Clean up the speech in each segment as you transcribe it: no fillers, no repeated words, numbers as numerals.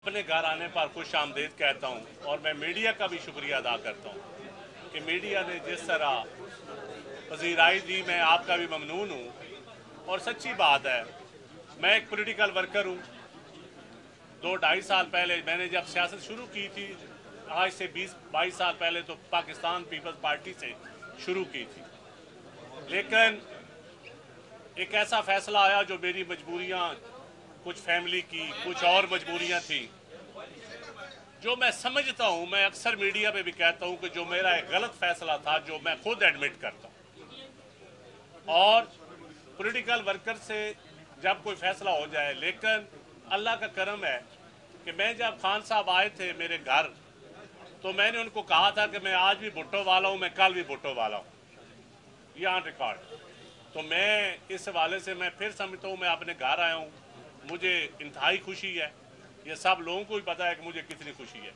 अपने घर आने पर खुश आमदीद कहता हूँ और मैं मीडिया का भी शुक्रिया अदा करता हूँ कि मीडिया ने जिस तरह पजीराई दी, मैं आपका भी ममनून हूँ। और सच्ची बात है, मैं एक पॉलिटिकल वर्कर हूँ। 2-2.5 साल पहले मैंने जब सियासत शुरू की थी, आज से 20-22 साल पहले, तो पाकिस्तान पीपल्स पार्टी से शुरू की थी। लेकिन एक ऐसा फैसला आया जो मेरी मजबूरियाँ, कुछ फैमिली की, कुछ और मजबूरियाँ थी, जो मैं समझता हूँ। मैं अक्सर मीडिया पे भी कहता हूँ कि जो मेरा एक गलत फैसला था, जो मैं खुद एडमिट करता हूँ। और पॉलिटिकल वर्कर से जब कोई फैसला हो जाए, लेकिन अल्लाह का करम है कि मैं जब खान साहब आए थे मेरे घर, तो मैंने उनको कहा था कि मैं आज भी भुट्टो वाला हूँ, मैं कल भी भुट्टो वाला हूँ, यहाँ रिकॉर्ड। तो मैं इस हवाले से मैं फिर समझता हूँ, मैं अपने घर आया हूँ, मुझे इंतहाई खुशी है। ये सब लोगों को भी पता है कि मुझे कितनी खुशी है।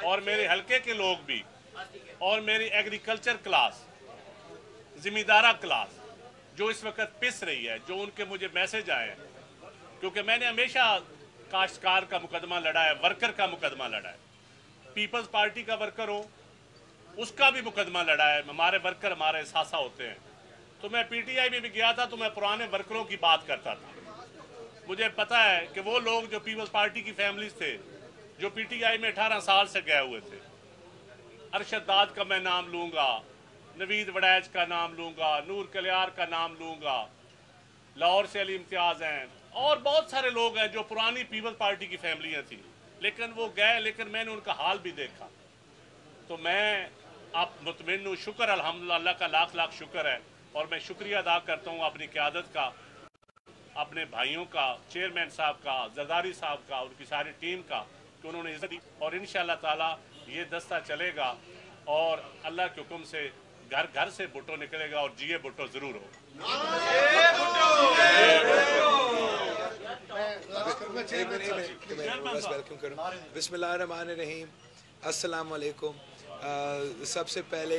और मेरे हलके के लोग भी, और मेरी एग्रीकल्चर क्लास, जिम्मेदारा क्लास जो इस वक्त पिस रही है, जो उनके मुझे मैसेज आए हैं, क्योंकि मैंने हमेशा काश्तकार का मुकदमा लड़ा है, वर्कर का मुकदमा लड़ा है। पीपल्स पार्टी का वर्कर हो, उसका भी मुकदमा लड़ा है। हमारे वर्कर हमारे सासा होते हैं। तो मैं पीटीआई में भी गया था, तो मैं पुराने वर्करों की बात करता था। मुझे पता है कि वो लोग जो पीपल्स पार्टी की फैमिलीज थे, जो पीटीआई में 18 साल से गए हुए थे, अरशद दाद का मैं नाम लूँगा, नवीद वड़ैच का नाम लूँगा, नूर कलियार का नाम लूँगा, लाहौर से अली इम्तियाज़ हैं, और बहुत सारे लोग हैं जो पुरानी पीपल्स पार्टी की फैमिलियाँ थी, लेकिन वो गए। लेकिन मैंने उनका हाल भी देखा। तो मैं आप मुतमिन हूँ, शुक्र अल्हम्दुलिल्लाह, अल्लाह का लाख लाख शुक्र है। और मैं शुक्रिया अदा करता हूँ अपनी क़यादत का, अपने भाइयों का, चेयरमैन साहब का, जरदारी साहब का, उनकी सारी टीम का, कि उन्होंने इज्जत दी। और इंशाअल्लाह ताला ये दस्ता चलेगा और अल्लाह के हुक्म से घर घर से भुट्टो निकलेगा, और जिए भुट्टो ज़रूर हो। बिस्मिल्लाहिर्रहमानिर्रहीम। अस्सलाम वालेकुम। सबसे पहले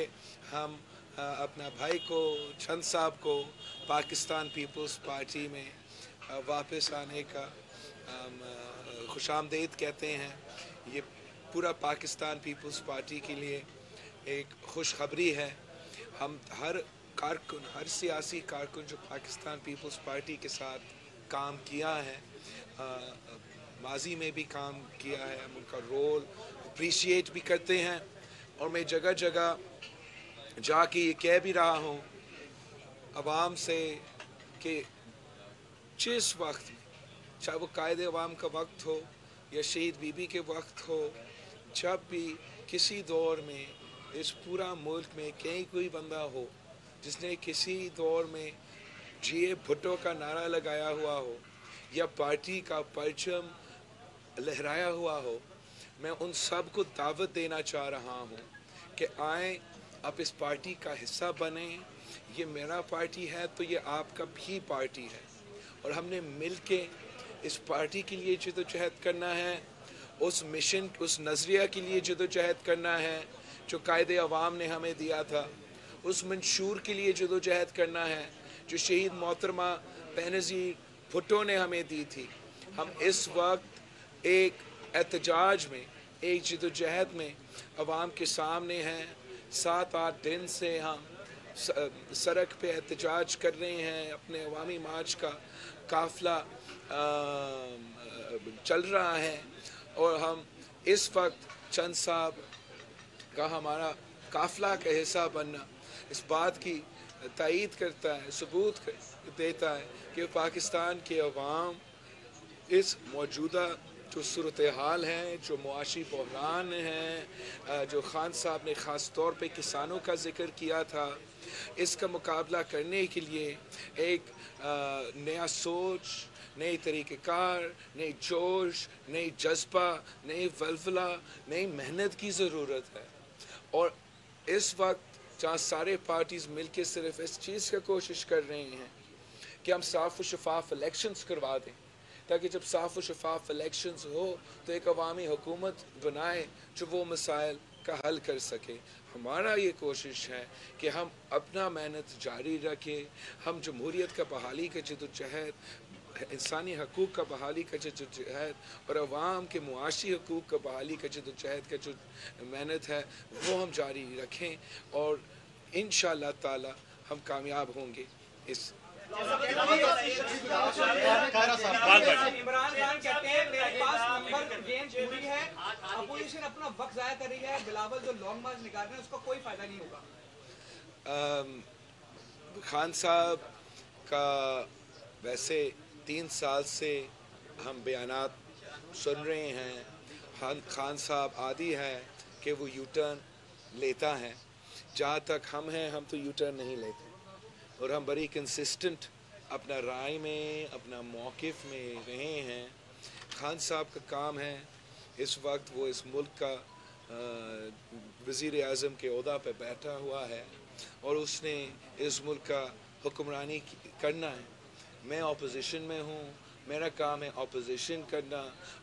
हम अपना भाई को, चंद साहब को, पाकिस्तान पीपल्स पार्टी में वापस आने का खुशामदीद कहते हैं। ये पूरा पाकिस्तान पीपल्स पार्टी के लिए एक खुशखबरी है। हम हर कारकुन, हर सियासी कारकुन जो पाकिस्तान पीपल्स पार्टी के साथ काम किया है, माजी में भी काम किया है, हम उनका रोल अप्रिशिएट भी करते हैं। और मैं जगह जगह जाके ये कह भी रहा हूँ अवाम से कि जिस वक्त में, चाहे वो कायदे अवाम का वक्त हो या शहीद बीबी के वक्त हो, जब भी किसी दौर में इस पूरा मुल्क में कहीं कोई बंदा हो जिसने किसी दौर में जिए भुट्टो का नारा लगाया हुआ हो या पार्टी का परचम लहराया हुआ हो, मैं उन सब को दावत देना चाह रहा हूँ कि आएँ, आप इस पार्टी का हिस्सा बने। ये मेरा पार्टी है तो ये आपका भी पार्टी है, और हमने मिल के इस पार्टी के लिए जदोजहद करना है, उस मिशन, उस नज़रिया के लिए जदोजहद करना है जो कायदे अवाम ने हमें दिया था, उस मंशूर के लिए जदोजहद करना है जो शहीद मोहतरमा बेनज़ीर भुट्टो ने हमें दी थी। हम इस वक्त एक एहतजाज में, एक जदोजहद में अवाम के सामने हैं। 7-8 दिन से हम सड़क पे एहतजाज कर रहे हैं, अपने अवामी मार्च का काफ़िला चल रहा है, और हम इस वक्त चंद साहब का हमारा काफ़िला का हिस्सा बनना इस बात की तायीद करता है, सबूत देता है कि पाकिस्तान के अवाम इस मौजूदा जो सूरत हाल है, जो मुआशी बहरान है, जो खान साहब ने ख़ास तौर पे किसानों का ज़िक्र किया था, इसका मुकाबला करने के लिए एक नया सोच, नई तरीक़ेकार, नई जोश, नई जज्बा, नई वल्वला, नई मेहनत की ज़रूरत है। और इस वक्त जहाँ सारे पार्टीज़ मिलके सिर्फ इस चीज़ का कोशिश कर रहे हैं कि हम साफ़ व शफाफ इलेक्शंस करवा दें, ताकि जब साफ़ व शफाफ इलेक्शंस हो तो एक अवामी हुकूमत बनाए जो वो मसाइल का हल कर सके। हमारा ये कोशिश है कि हम अपना मेहनत जारी रखें, हम जमहूरियत का बहाली का जदोजहद इंसानी हकूक़ का बहाली का जद्दोजहद और अवाम के मुआशी हकूक़ का बहाली का जद्दोजहद का जो मेहनत है वो हम जारी रखें और इंशाअल्लाह ताला हम कामयाब होंगे इस। इमरान खान कहते हैं मेरे पास नंबर गेम पूरी है, अपोजिशन अपना वक्त ज़ाया कर रही है, बिलावल जो लॉन्ग मार्च निकाल रहे हैं उसका कोई फायदा नहीं होगा। खान साहब का वैसे 3 साल से हम बयानात सुन रहे हैं। खान साहब आदी है कि वो यू टर्न लेता है। जहाँ तक हम हैं हम तो यू टर्न नहीं लेते और हम बड़ी कंसिस्टेंट अपना राय में अपना मौक़िफ़ में रहे हैं। खान साहब का काम है इस वक्त वो इस मुल्क का वज़ीर आज़म के ओहदा पे बैठा हुआ है और उसने इस मुल्क का हुक्मरानी करना है। मैं अपोजिशन में हूँ, मेरा काम है अपोजिशन करना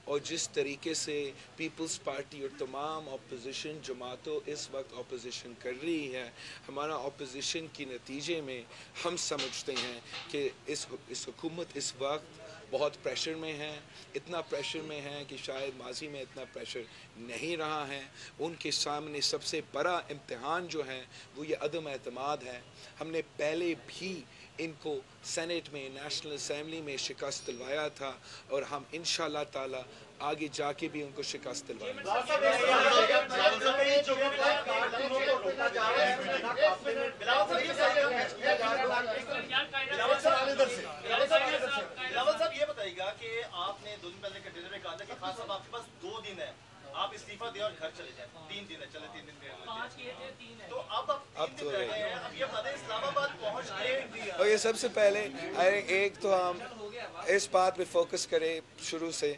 और जिस तरीके से पीपल्स पार्टी और तमाम अपोजिशन जमातों इस वक्त अपोजिशन कर रही है, हमारा अपोजिशन के नतीजे में हम समझते हैं कि इस हुकूमत इस वक्त बहुत प्रेशर में है। इतना प्रेशर में है कि शायद माजी में इतना प्रेशर नहीं रहा है। उनके सामने सबसे बड़ा इम्तिहान जो है वो ये अदम एतमाद है। हमने पहले भी इनको सेनेट में नेशनल असेंबली में शिकस्त दिलवाया था और हम इंशाअल्लाह ताला आगे जाके भी उनको शिकस्त दिलवाएंगे। ये बताइएगा कि आपने 2 दिन पहले डिनर में कहा था कि खान साहब आपके पास 2 दिन है, आप इस्तीफा दें और घर चले जाएं। 3 दिन है, चले 3 दिन तो अब 3 दिन रह गए हैं। अब ये बता दें इस्लामाबाद पहुंच गए और ये सबसे पहले एक तो हम इस बात पे फोकस करें शुरू से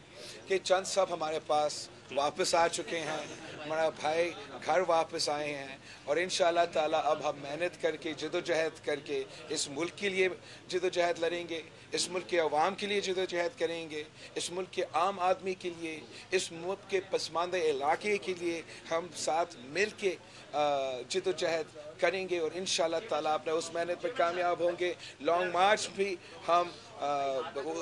कि चंद साहब हमारे पास वापस आ चुके हैं, हमारा भाई घर वापस आए हैं और इंशाअल्लाह ताला अब हम मेहनत करके जदोजहद करके इस मुल्क के लिए जदोजहद लड़ेंगे, इस मुल्क के अवाम के लिए जदोजहद करेंगे, इस मुल्क के आम आदमी के लिए, इस मुल्क के पसमानदा इलाके के लिए हम साथ मिल के जदोजहद करेंगे और इंशाअल्लाह ताला अपने उस मेहनत पर कामयाब होंगे। लॉन्ग मार्च भी हम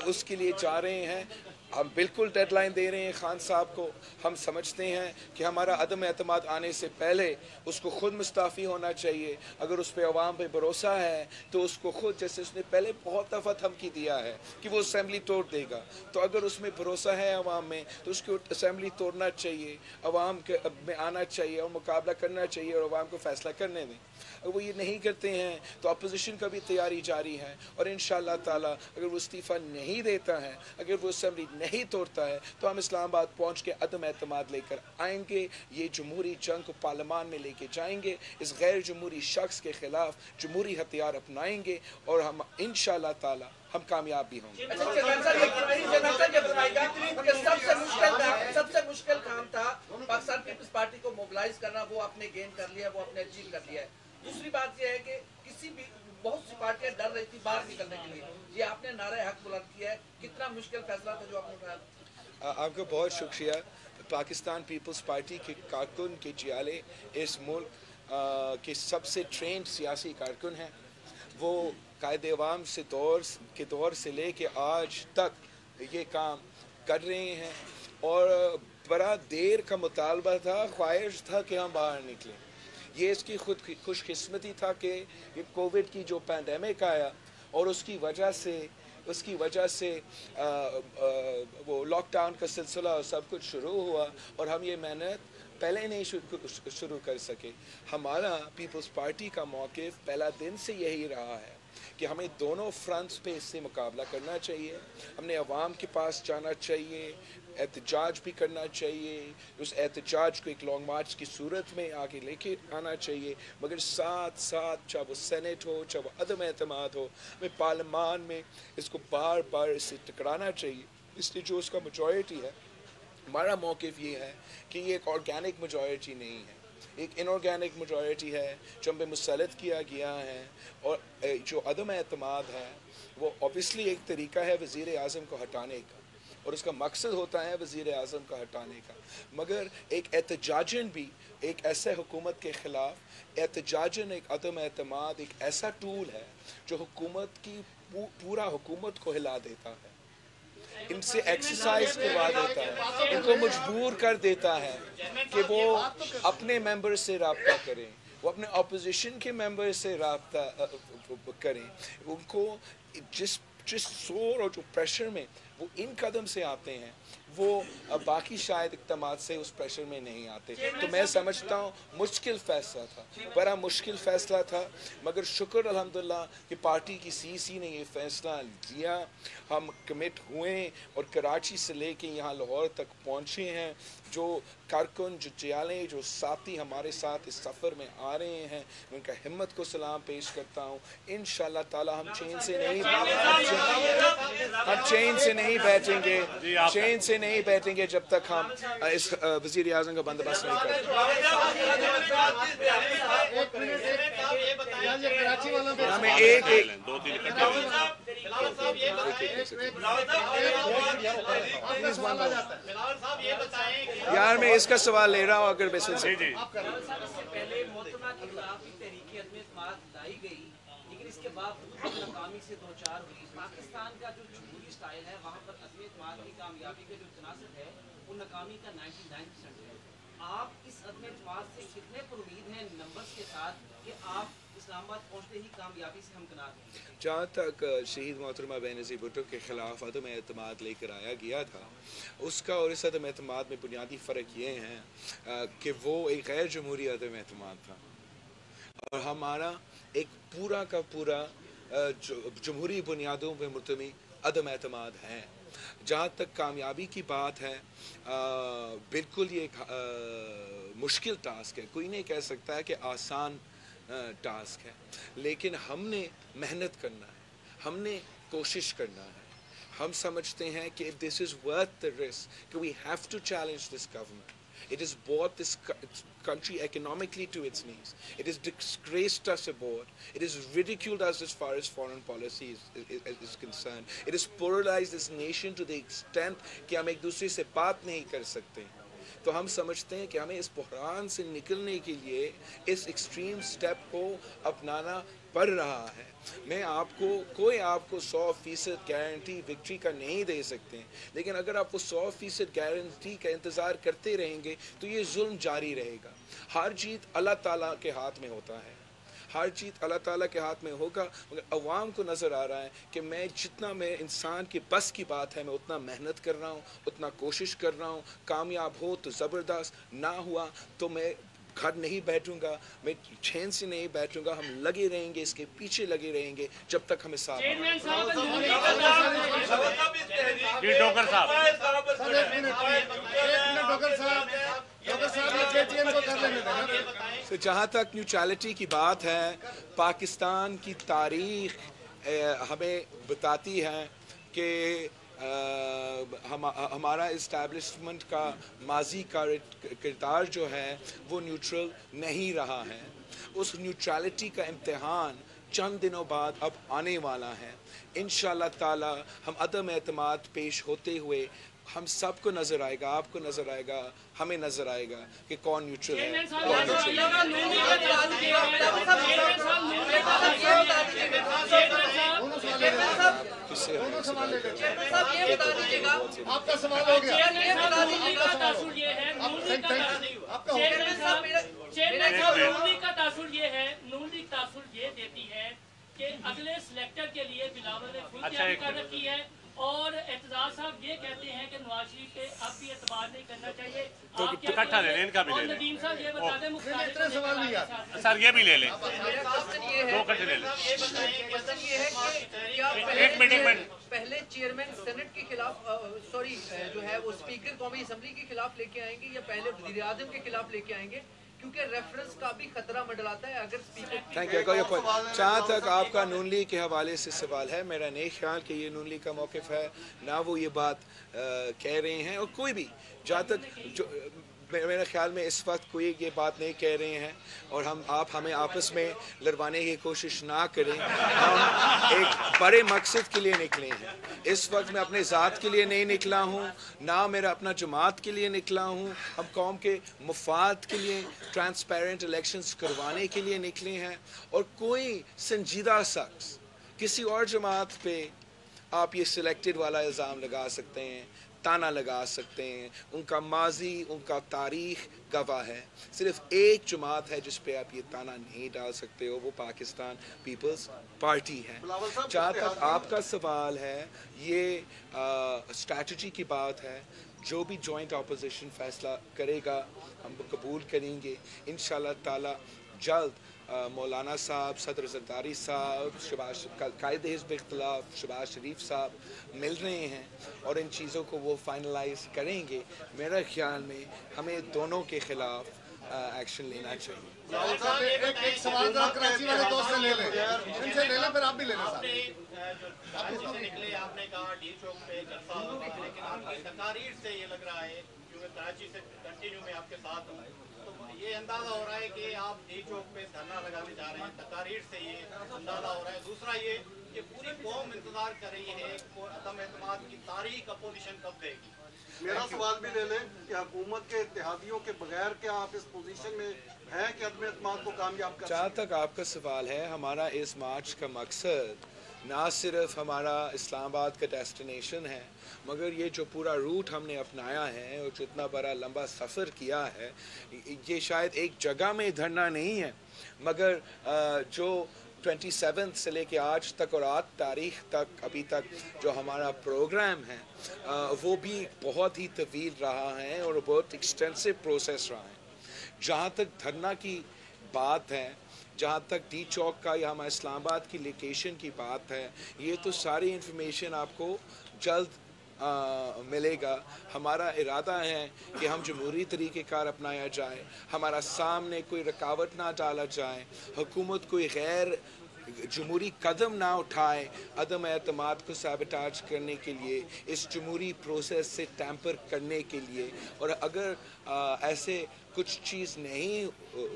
उसके लिए जा रहे हैं। हम बिल्कुल डेडलाइन दे रहे हैं खान साहब को। हम समझते हैं कि हमारा अदम एतमाद आने से पहले उसको ख़ुद मुस्ताफ़ी होना चाहिए। अगर उस पर अवाम पे भरोसा है तो उसको ख़ुद, जैसे उसने पहले बहुत दफ़ा धमकी दिया है कि वो असेंबली तोड़ देगा, तो अगर उसमें भरोसा है अवाम में तो उसको असेंबली तोड़ना चाहिए, अवाम के में आना चाहिए और मुकाबला करना चाहिए और अवाम को फ़ैसला करने दें। अगर वो ये नहीं करते हैं तो अपोजिशन का भी तैयारी जारी है और इंशाअल्लाह ताला अगर वो इस्तीफ़ा नहीं देता है, अगर वो असेंबली नहीं तोड़ता है तो हम इस्लामाबाद पहुंच के अदम एतमाद लेकर आएंगे। ये जमहूरी जंग को पार्लियामान में लेके जाएंगे, इस गैर जमहूरी शख्स के ख़िलाफ़ जमहूरी हथियार अपनाएंगे और हम इंशाअल्लाह ताला हम कामयाब भी होंगे। सबसे मुश्किल काम था पाकिस्तान पीपल्स पार्टी को मोबिलाइज करना, वो आपने गेन कर लिया, वो आपने अचीव कर लिया है। दूसरी बात यह है कि किसी भी बहुत सी पार्टियां डर रही थी बाहर निकलने के लिए, ये आपने नारे हक बुलंद किया है। कितना मुश्किल फैसला था जो आपने उठाया? आपका बहुत शुक्रिया। पाकिस्तान पीपल्स पार्टी के कारकुन के जियाले इस मुल्क के सबसे ट्रेंड सियासी कारकुन हैं। वो कायदे अवाम से दौर से ले कर आज तक ये काम कर रहे हैं और बड़ा देर का मुतालबा था, ख्वाहिश था कि हम बाहर निकलें। ये इसकी खुद खुशकिस्मती था कि ये कोविड की जो पैंडेमिक आया और उसकी वजह से वो लॉकडाउन का सिलसिला और सब कुछ शुरू हुआ और हम ये मेहनत पहले नहीं शुरू कर सके। हमारा पीपल्स पार्टी का मौक़िफ़ पहला दिन से यही रहा है कि हमें दोनों फ्रंट्स पे इससे मुकाबला करना चाहिए। हमने अवाम के पास जाना चाहिए, एहतजाज भी करना चाहिए, उस एहतजाज को एक लॉन्ग मार्च की सूरत में आगे लेके आना चाहिए, मगर साथ साथ चाहे वो सेनेट हो, चाहे वो अदम एतमाद हो, हमें पार्लियामान में इसको बार बार इससे टकराना चाहिए। इसलिए जो उसका मेजॉरिटी है, हमारा मौक़िफ़ ये है कि ये एक ऑर्गेनिक मेजॉरिटी नहीं है, एक इनऑर्गेनिक मेजॉरिटी है जो हम पे मुसल्लत किया गया है। और जो अदम एतमाद है वो ऑब्वियसली एक तरीका है वज़ीर आज़म को हटाने का और उसका मकसद होता है वज़ीर आज़म का हटाने का, मगर एक एहतजाजन भी एक ऐसे हुकूमत के ख़िलाफ़ एहतजाजन एक अदम एतमाद एक ऐसा टूल है जो हुकूमत की पूरा हुकूमत को हिला देता है। ان سے ایکسرسائز کروا دیتا ہے, ان کو مجبور کر دیتا ہے کہ وہ اپنے ممبر سے رابطہ کریں, وہ اپنے اپوزیشن کے ممبر سے رابطہ کریں. ان کو جس زور اور جو پریشر میں وہ ان قدم سے آتے ہیں وہ باقی شاید اقدامات سے اس پریشر میں نہیں آتے. تو میں سمجھتا ہوں مشکل فیصلہ تھا, بڑا مشکل فیصلہ تھا, مگر شکر الحمدللہ کہ پارٹی کی سی نے یہ فیصلہ لیا. ہم کمٹ ہوئے اور کراچی سے لے کے یہاں لاہور تک پہنچے ہیں. جو کارکن, جو جیالے, جو ساتھی ہمارے ساتھ اس سفر میں آ رہے ہیں, ان کا ہمت کو سلام پیش کرتا ہوں. انشاءاللہ تعالی ہم چین سے نہیں بیٹھیں گے, چین سے نہیں بیٹھیں گے جب تک ہم اس وزیر اعظم کا بندوبست نہیں کرتے. ہمیں ایک یار میں اس کا سوال لے رہا ہوں اگر میں سن سکتا ہوں. پہلے محترمہ کے خلاف تحریک عدم اعتماد لائی گئی لیکن اس کے باوجود ناکامی سے دوچار ہوئی. پاکستان کا جو جمہوری سٹائل ہے وہاں پر عدم اعتماد کی کامیابی کا جو تناسب ہے وہ ناکامی کا 99% ہے. آپ اس عدم اعتماد سے کتنے پر امید ہیں نمبرز کے ساتھ کہ آپ اسلام آباد پہنچتے ہی کامیابی سے ہمکنار ہیں؟ جہاں تک شہید محترمہ بینظیر بھٹو کے خلاف عدم اعتماد لے کر آیا گیا تھا, اس کا اور اس عدم اعتماد میں بنیادی فرق یہ ہے کہ وہ ایک غیر جمہوری عدم اعتماد تھا اور ہمارا ایک پورا کا پورا جمہوری بنیادوں پہ مبتنی عدم اعتماد ہے. جہاں تک کامیابی کی بات ہے, بالکل یہ ایک مشکل ٹاسک ہے. کوئی نہیں کہہ سکتا ہے کہ آسان ٹاسک ہے, لیکن ہم نے محنت کرنا ہے, ہم نے کوشش کرنا ہے. ہم سمجھتے ہیں کہ if this is worth the risk, کہ we have to challenge this government. It has brought this country economically to its knees. It has disgraced us abroad. It has ridiculed us as far as foreign policy is concerned. It has polarized this nation to the extent کہ ہم ایک دوسرے سے بات نہیں کر سکتے. تو ہم سمجھتے ہیں کہ ہمیں اس بحران سے نکلنے کے لیے اس ایکسٹریم سٹیپ کو اپنانا پڑ رہا ہے. میں کوئی آپ کو 100% گارنٹی وکٹری کا نہیں دے سکتے ہیں, لیکن اگر آپ وہ 100% گارنٹی کا انتظار کرتے رہیں گے تو یہ ظلم جاری رہے گا. ہر جیت اللہ تعالیٰ کے ہاتھ میں ہوتا ہے, ہر چیز اللہ تعالیٰ کے ہاتھ میں ہوگا. مگر عوام کو نظر آ رہا ہے کہ میں جتنا میں انسان کے بس کی بات ہے میں اتنا محنت کر رہا ہوں, اتنا کوشش کر رہا ہوں. کامیاب ہو تو زبردست, نہ ہوا تو میں گھر نہیں بیٹھوں گا, میں چین سے نہیں بیٹھوں گا. ہم لگے رہیں گے, اس کے پیچھے لگے رہیں گے جب تک ہمیں ساتھ جہاں تک نیوٹرلٹی کی بات ہے, پاکستان کی تاریخ ہمیں بتاتی ہے کہ ہمارا اسٹیبلشمنٹ کا ماضی کا کردار جو ہے وہ نیوٹرل نہیں رہا ہے. اس نیوٹرلٹی کا امتحان چند دنوں بعد اب آنے والا ہے. انشاءاللہ تعالی ہم عدم اعتماد پیش ہوتے ہوئے ہم سب کو نظر آئے گا, آپ کو نظر آئے گا, ہمیں نظر آئے گا کہ کون نیوٹرل ہے, کون نیوٹرل آپ کا سوال ہو گیا. نون لیگ تاثر یہ دیتی ہے کہ اگلے سلیکٹر کے لیے بلاول نے فل تیاری کر رکھی ہے, اور اعتزاز صاحب یہ کہتے ہیں کہ نواز شریف پہ اب بھی اعتبار نہیں کرنا چاہیے. اکٹھا لے لیں, ان کا بھی لے لیں. ندیم صاحب یہ بتا دیں اتنے سوال نہیں آتے سر, یہ بھی لے لیں, 2 اکٹھے لے لیں. ایک میٹنگ میں پہلے چیئرمین سینٹ کے خلاف سوری جو ہے وہ اسپیکر قومی اسمبلی کے خلاف لے کے آئیں گے یا پہلے وزیر اعظم کے خلاف لے کے آئیں گے, کیونکہ ریفرنس کا بھی خطرہ منڈلاتا ہے اگر اسپیکر. جہاں تک آپ کا نون لیگ کے حوالے سے سوال ہے, میرا نہیں خیال کہ یہ نون لیگ کا موقف ہے, نہ وہ یہ بات کہہ رہے ہیں, اور کوئی بھی جہاں تک میرے خیال میں اس وقت کوئی یہ بات نہیں کہہ رہے ہیں, اور آپ ہمیں آپس میں لڑوانے کی کوشش نہ کریں. ہم ایک بڑے مقصد کے لیے نکلے ہیں. اس وقت میں اپنے ذات کے لیے نہیں نکلا ہوں, نہ میرا اپنا جماعت کے لیے نکلا ہوں. ہم قوم کے مفاد کے لیے ٹرانسپیرنٹ الیکشنز کروانے کے لیے نکلے ہیں, اور کوئی سنجیدہ شخص کسی اور جماعت پہ आप ये सिलेक्टेड वाला इल्ज़ाम लगा सकते हैं, ताना लगा सकते हैं, उनका माजी, उनका तारीख गवाह है। सिर्फ एक जमात है जिस पे आप ये ताना नहीं डाल सकते हो, वो पाकिस्तान पीपल्स पार्टी है। जहाँ तक आपका सवाल है, ये स्ट्रैटेजी की बात है। जो भी जॉइंट अपोजिशन फैसला करेगा हम कबूल करेंगे इंशाल्लाह ताला। जल्द मौलाना साहब, सदर ज़रदारी साहब, कायदे हिज़्ब इख्तिलाफ शहबाज शरीफ साहब मिल रहे हैं और इन चीज़ों को वो फाइनलाइज करेंगे। मेरे ख्याल में हमें दोनों के ख़िलाफ़ एक्शन लेना चाहिए। एक सवाल कराची वाले दोस्त से ले लें, इनसे ले लें, फिर आप भी ले लें साहब। जो निकले आपने कहा डी चौक पे जलसा होगा, लेकिन आपकी तकारीर से ये लग रहा है, क्योंकि कराची से कंटिन्यू में आपके साथ हूँ, तो ये अंदाजा हो रहा है कि आप डी चौक पे धरना लगाने जा रहे हैं। तकारीर से ये अंदाजा हो रहा है। दूसरा ये कि पूरी कौम इंतजार कर रही है और अदम एतमाद की तारीख अपोजिशन कब देगी। मेरा सवाल भी ले लें कि हुकूमत के इत्तेहादियों के बगैर क्या आप इस पोजीशन में हैं कि अदम एतमाद को कामयाब कर। जहाँ तक आपका सवाल है, हमारा इस मार्च का मकसद ना सिर्फ हमारा इस्लामाबाद का डेस्टिनेशन है, मगर ये जो पूरा रूट हमने अपनाया है और जितना बड़ा लंबा सफ़र किया है, ये शायद एक जगह में धरना नहीं है, मगर जो 27 से लेके आज तक और आज तारीख तक अभी तक जो हमारा प्रोग्राम है वो भी बहुत ही तवील रहा है और बहुत एक्सटेंसिव प्रोसेस रहा है। जहाँ तक धरना की बात है, जहाँ तक डी चौक का या हमारे इस्लामाबाद की लोकेशन की बात है, ये तो सारी इन्फॉर्मेशन आपको जल्द मिलेगा। हमारा इरादा है कि हम जमहूरी तरीक़ेकार अपनाया जाए, हमारा सामने कोई रुकावट ना डाला जाए, हुकूमत कोई गैर जमहूरी कदम ना उठाए अदम एतमाद को सैबोटाज करने के लिए, इस जमहूरी प्रोसेस से टैम्पर करने के लिए। और अगर ऐसे कुछ चीज़ नहीं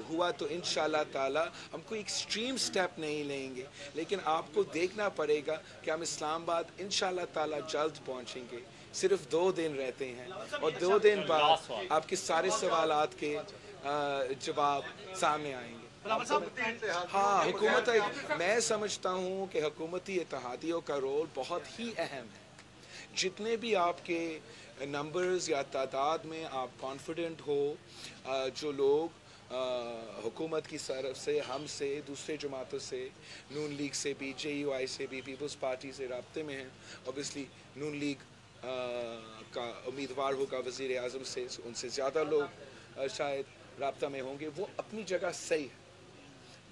हुआ तो इंशाल्लाह ताला हम कोई एक्सट्रीम स्टेप नहीं लेंगे, लेकिन आपको देखना पड़ेगा कि हम इस्लामाबाद इंशाल्लाह ताला जल्द पहुंचेंगे। सिर्फ 2 दिन रहते हैं और 2 दिन बाद आपके सारे सवालात के जवाब सामने आएंगे। हाँ, हुकूमत, मैं समझता हूँ कि हुकूमती इत्तेहादियों का रोल बहुत ही अहम है। जितने भी आपके नंबर्स या तादाद में आप कॉन्फिडेंट हो, जो लोग हुकूमत की तरफ से, हमसे, दूसरे जमातों से, नून लीग से भी, JUI से भी, पीपल्स पार्टी से राब्ते में हैं। ऑब्वियसली नून लीग का उम्मीदवार होगा वज़ीर आज़म से, उनसे ज़्यादा लोग शायद राब्ता में होंगे। वो अपनी जगह सही है,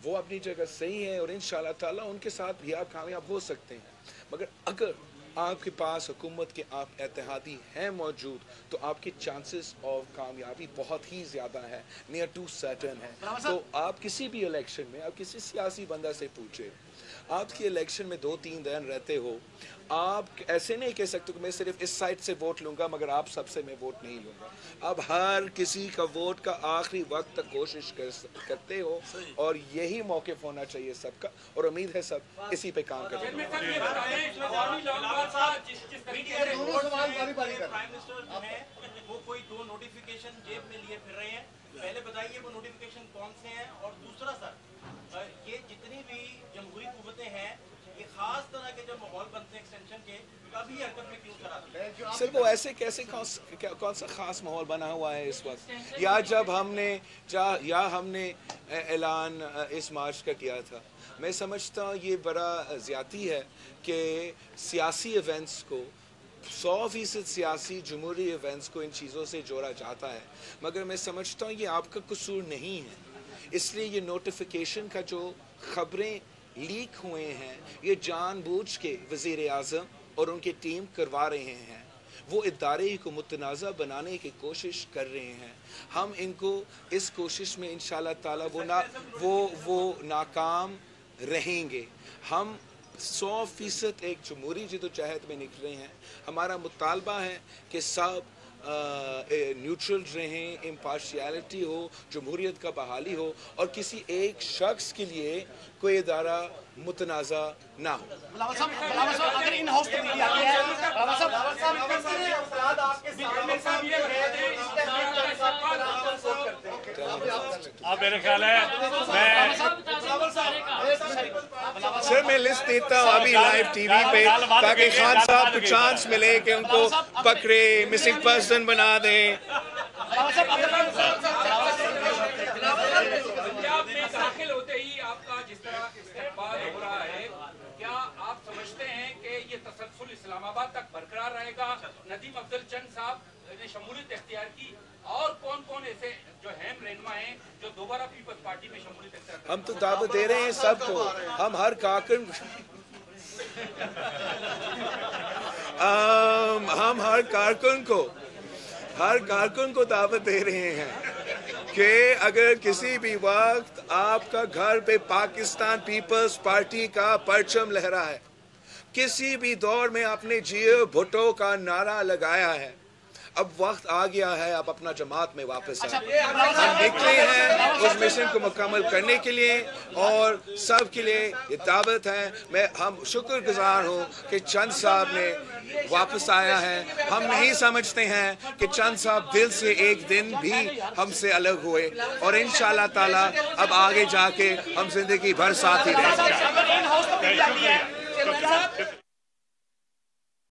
वो अपनी जगह सही है और इंशाल्लाह ताला उनके साथ भी आप कामयाब हो सकते हैं। मगर अगर आपके पास हुकूमत के आप इत्तेहादी हैं मौजूद, तो आपके चांसेस ऑफ कामयाबी बहुत ही ज़्यादा है, नियर टू सर्टन है। तो आप किसी भी इलेक्शन में, आप किसी सियासी बंदा से पूछे, आपके इलेक्शन में 2-3 दिन रहते हो, आप ऐसे नहीं कह सकते कि मैं सिर्फ इस साइड से वोट लूँगा मगर आप सबसे मैं वोट नहीं लूँगा। आप हर किसी का वोट का आखिरी वक्त तक कोशिश करते हो और यही मौक़िफ़ होना चाहिए सबका, और उम्मीद है सब इसी पे काम करेंगे। वो कोई 2 नोटिफिकेशन जेब में लिए फिर रहे हैं, पहले बताइए वो नोटिफिकेशन कौन से हैं। और दूसरा सर, ये जितनी भी जमहूरी कुव्वतें हैं, ये खास तरह के जब माहौल बनते हैं एक्सटेंशन के, कभी हरकत में क्यों कराती है? सर वो ऐसे कैसे कौन सा खास माहौल बना हुआ है इस वक्त, या जब हमने ऐलान इस मार्च का किया था। मैं समझता हूँ ये बड़ा ज़्यादती है कि सियासी इवेंट्स को 100% सियासी जमहूरी इवेंट्स को इन चीज़ों से जोड़ा जाता है, मगर मैं समझता हूँ ये आपका कसूर नहीं है। इसलिए ये नोटिफिकेशन का जो खबरें लीक हुए हैं, ये जानबूझ के वज़ीर आज़म और उनकी टीम करवा रहे हैं। वो इदारे को मुतनाज़ा बनाने की कोशिश कर रहे हैं। हम इनको इस कोशिश में इंशाल्लाह ताला वो नाकाम रहेंगे। हम 100% एक जमहूरी जदोजहद में निकले हैं। हमारा मुतालबा है कि सब न्यूट्रल रहें, इम्पार्शियलिटी हो, जमहूरियत का बहाली हो और किसी एक शख्स के लिए कोई इदारा मुतनाज़ा ना हो। अगर इन हाउस अब मेरे ख्याल है मैं सर मैं लिस्ट देता हूँ अभी लाइव टीवी पे ताकि खान साहब को चांस मिले कि उनको पकड़े, मिसिंग पर्सन बना दें। पंजाब में दाखिल होते ही आपका जिस तरह इस्तेमाल हो रहा है, क्या आप समझते हैं कि ये तसलसल इस्लामाबाद तक बरकरार रहेगा? नदीम अफजल चंद साहब ने शमूलियत इख्तियार की, और कौन कौन ऐसे जो अहम रहनुमा हैं जो दोबारा पीपल्स पार्टी में शमूलियत इख्तियार करेंगे? हम तो दावत दे रहे हैं सबको, हम हर कारकुन हम हर कारकुन को दावत दे रहे हैं कि अगर किसी भी वक्त आपका घर पे पाकिस्तान पीपल्स पार्टी का परचम लहरा है, किसी भी दौर में आपने जियो भुट्टो का नारा लगाया है, अब वक्त आ गया है, आप अपना जमात में वापस आए। हम निकले हैं उस मिशन को मुकम्मल करने के लिए और सब के लिए ये दावत है। हम शुक्रगुजार हूँ कि चंद साहब ने वापस आया है। हम नहीं समझते हैं कि चंद साहब दिल से एक दिन भी हमसे अलग हुए और इंशाअल्लाह ताला अब आगे जाके हम जिंदगी भर साथ ही रहेंगे।